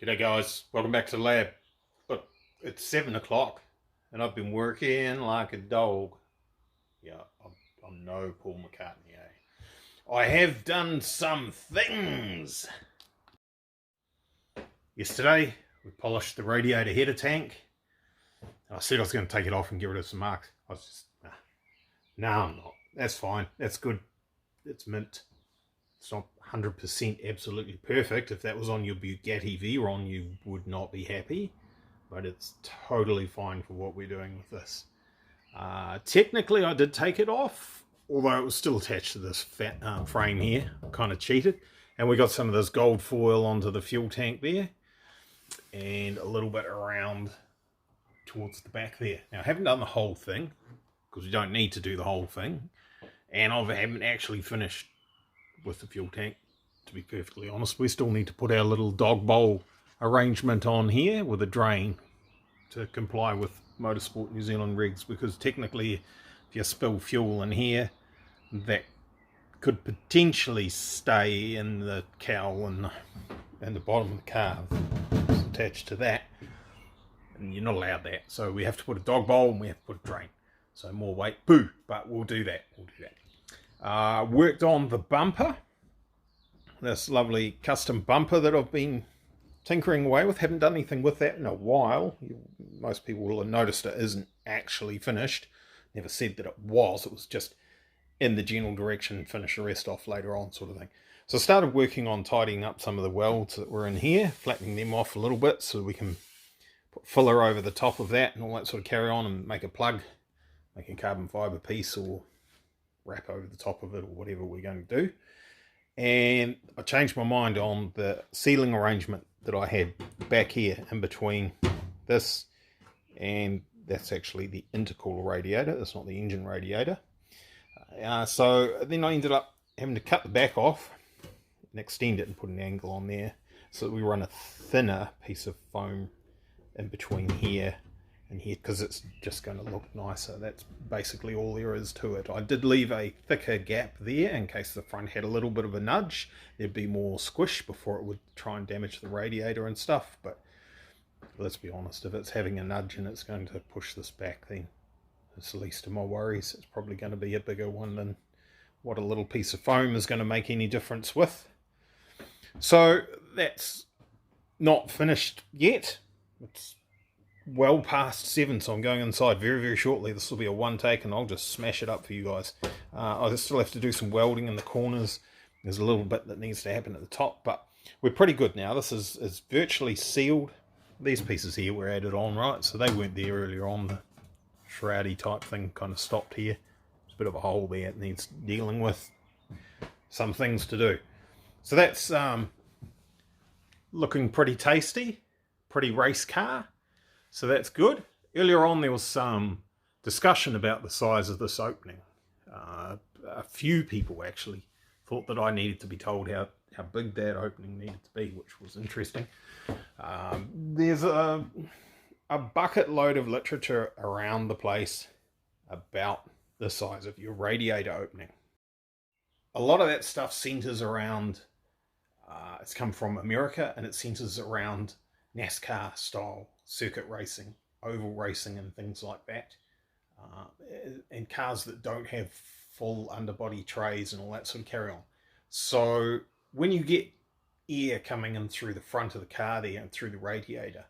G'day guys, welcome back to the lab. Look, it's 7 o'clock and I've been working like a dog. Yeah, I'm no Paul McCartney, eh? I have done some things. Yesterday, we polished the radiator header tank. I said I was going to take it off and get rid of some marks. I was just, no, I'm not. That's fine. That's good. It's mint. It's not 100% absolutely perfect. If that was on your Bugatti Veyron, you would not be happy. But it's totally fine for what we're doing with this. Technically, I did take it off, although it was still attached to this fat frame here. I kind of cheated. And we got some of this gold foil onto the fuel tank there. And a little bit around towards the back there. Now, I haven't done the whole thing, because we don't need to do the whole thing. And I haven't actually finished with the fuel tank, to be perfectly honest. We still need to put our little dog bowl arrangement on here with a drain to comply with Motorsport New Zealand regs, because technically if you spill fuel in here, that could potentially stay in the cowl and the bottom of the car. It's attached to that, and you're not allowed that. So we have to put a dog bowl and we have to put a drain. So more weight, boo, but we'll do that. Worked on the bumper, this lovely custom bumper that I've been tinkering away with. Haven't done anything with that in a while. Most people will have noticed it isn't actually finished. Never said that it was just in the general direction, finish the rest off later on, sort of thing. So I started working on tidying up some of the welds that were in here, flattening them off a little bit so we can put filler over the top of that and all that sort of carry on, and make a plug, make a carbon fiber piece, or wrap over the top of it, or whatever we're going to do. And I changed my mind on the sealing arrangement that I had back here in between this, and that's actually the intercooler radiator. That's not the engine radiator. So then I ended up having to cut the back off and extend it and put an angle on there so that we run a thinner piece of foam in between here and here, because it's just going to look nicer. That's basically all there is to it. I did leave a thicker gap there in case the front had a little bit of a nudge. There'd be more squish before it would try and damage the radiator and stuff. But let's be honest, if it's having a nudge and it's going to push this back, then it's the least of my worries. It's probably going to be a bigger one than what a little piece of foam is going to make any difference with. So that's not finished yet. It's well past 7, so I'm going inside very, very shortly. This will be a one take and I'll just smash it up for you guys. I still have to do some welding in the corners. There's a little bit that needs to happen at the top, but we're pretty good now. This is virtually sealed. These pieces here were added on, right? So they weren't there earlier on. The shroudy type thing kind of stopped here. There's a bit of a hole there. It needs dealing with. Some things to do. So that's looking pretty tasty. Pretty race car. So that's good. Earlier on there was some discussion about the size of this opening. A few people actually thought that I needed to be told how big that opening needed to be, which was interesting. There's a bucket load of literature around the place about the size of your radiator opening. A lot of that stuff centers around, it's come from America, and it centers around NASCAR style circuit racing, oval racing and things like that, and cars that don't have full underbody trays and all that sort of carry on. So when you get air coming in through the front of the car there and through the radiator,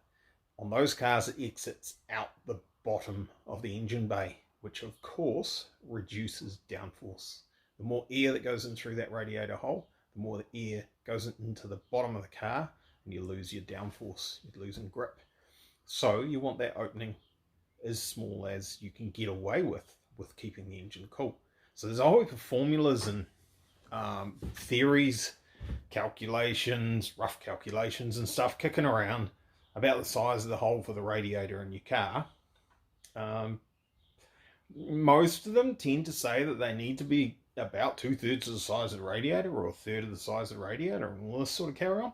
on those cars it exits out the bottom of the engine bay, which of course reduces downforce. The more air that goes in through that radiator hole, the more the air goes into the bottom of the car, and you lose your downforce, you're losing grip. So you want that opening as small as you can get away with keeping the engine cool. So there's a whole heap of formulas and theories, calculations, rough calculations and stuff kicking around about the size of the hole for the radiator in your car. Most of them tend to say that they need to be about 2/3 of the size of the radiator, or 1/3 of the size of the radiator, and all this sort of carry on.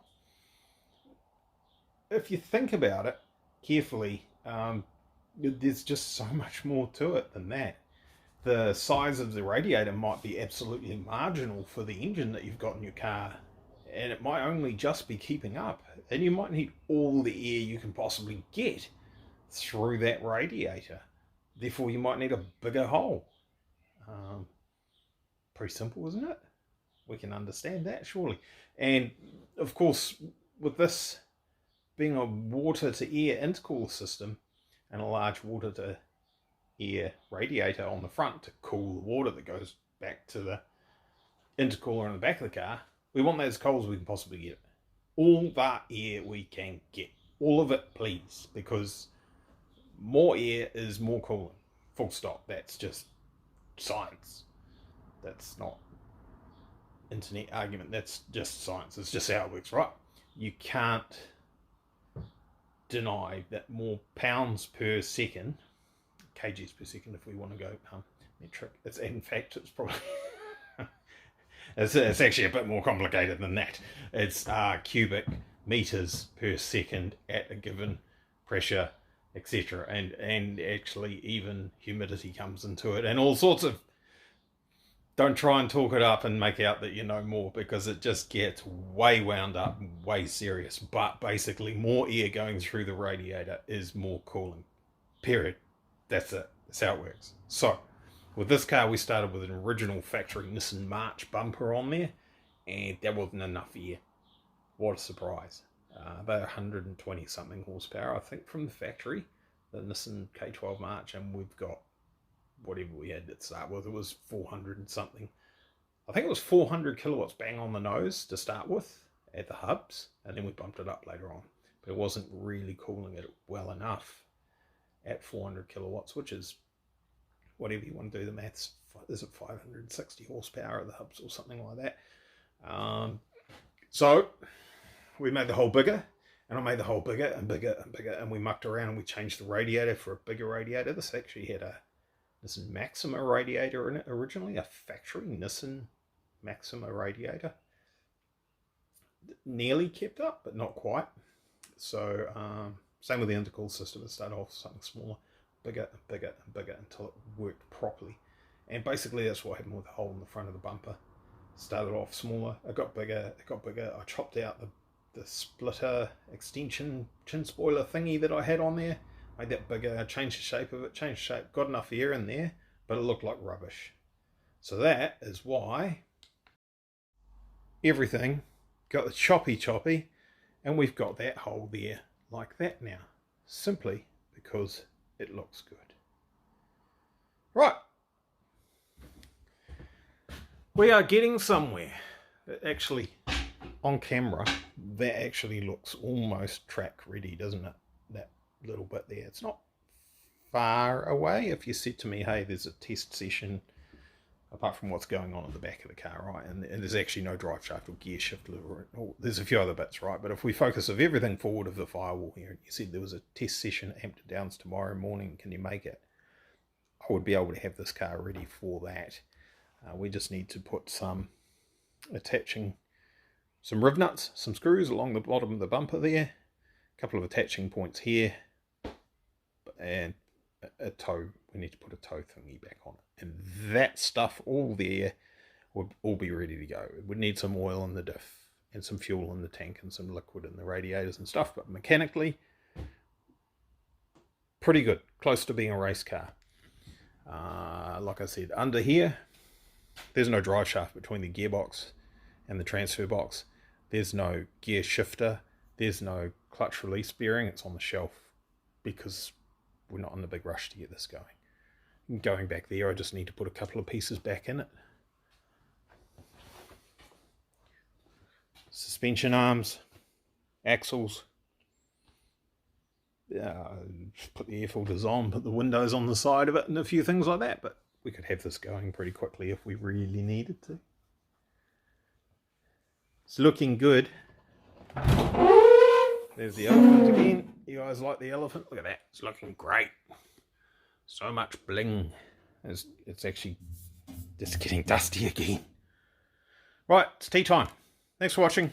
If you think about it carefully, there's just so much more to it than that. The size of the radiator might be absolutely marginal for the engine that you've got in your car and it might only just be keeping up, and you might need all the air you can possibly get through that radiator. Therefore, you might need a bigger hole. Pretty simple, isn't it? We can understand that, surely. And of course, with this being a water to air intercooler system and a large water to air radiator on the front to cool the water that goes back to the intercooler in the back of the car, we want that as cold as we can possibly get it. All that air we can get. All of it, please, because more air is more cooling. Full stop. That's just science. That's not internet argument. That's just science. It's just how it works, right? You can't deny that more pounds per second, kgs per second if we want to go metric. It's, in fact, it's probably it's actually a bit more complicated than that. It's cubic meters per second at a given pressure, etc. And actually even humidity comes into it, and all sorts of. Don't try and talk it up and make out that you know more, because it just gets way wound up, way serious. But basically, more air going through the radiator is more cooling. Period. That's it. That's how it works. So, with this car, we started with an original factory Nissan March bumper on there, and that wasn't enough air. What a surprise. They're 120 something horsepower, I think, from the factory, the Nissan K12 March, and we've got whatever we had to start with. It was 400 and something. I think it was 400 kilowatts bang on the nose to start with at the hubs, and then we bumped it up later on. But it wasn't really cooling it well enough at 400 kilowatts, which is, whatever you want to do the maths, is it 560 horsepower at the hubs or something like that? So we made the hole bigger, and I made the hole bigger and bigger and bigger, and we mucked around and we changed the radiator for a bigger radiator. This actually had a Nissan Maxima radiator in it originally, a factory Nissan Maxima radiator. Nearly kept up, but not quite. So same with the intercool system. It started off something smaller, bigger and bigger and bigger until it worked properly. And basically that's what happened with the hole in the front of the bumper. Started off smaller, it got bigger, it got bigger. I chopped out the splitter extension chin spoiler thingy that I had on there. Made that bigger, changed the shape of it, changed the shape, got enough air in there, but it looked like rubbish. So that is why everything got the choppy, and we've got that hole there like that now, simply because it looks good. Right. We are getting somewhere. Actually, on camera, that actually looks almost track ready, doesn't it? That little bit there. It's not far away. If you said to me, hey, there's a test session, apart from what's going on at the back of the car, right, and there's actually no drive shaft or gear shift, or there's a few other bits, right, but if we focus of everything forward of the firewall here, and you said there was a test session at Hampton Downs tomorrow morning, can you make it? I would be able to have this car ready for that. We just need to put attaching some riv nuts, some screws along the bottom of the bumper there, a couple of attaching points here, and a toe. We need to put a toe thingy back on it, and that stuff all there would all be ready to go. It would need some oil in the diff and some fuel in the tank and some liquid in the radiators and stuff, but mechanically pretty good, close to being a race car. Like I said, under here there's no drive shaft between the gearbox and the transfer box. There's no gear shifter. There's no clutch release bearing. It's on the shelf because we're not in a big rush to get this going. Going back there, I just need to put a couple of pieces back in it. Suspension arms, axles. Put the air filters on, put the windows on the side of it, and a few things like that. But we could have this going pretty quickly if we really needed to. It's looking good. There's the elephant again. You guys like the elephant? Look at that. It's looking great. So much bling. It's actually just getting dusty again. Right, it's tea time. Thanks for watching.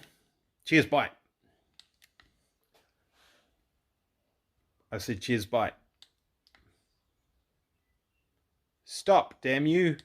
Cheers, bye. I said cheers, bye. Stop, damn you.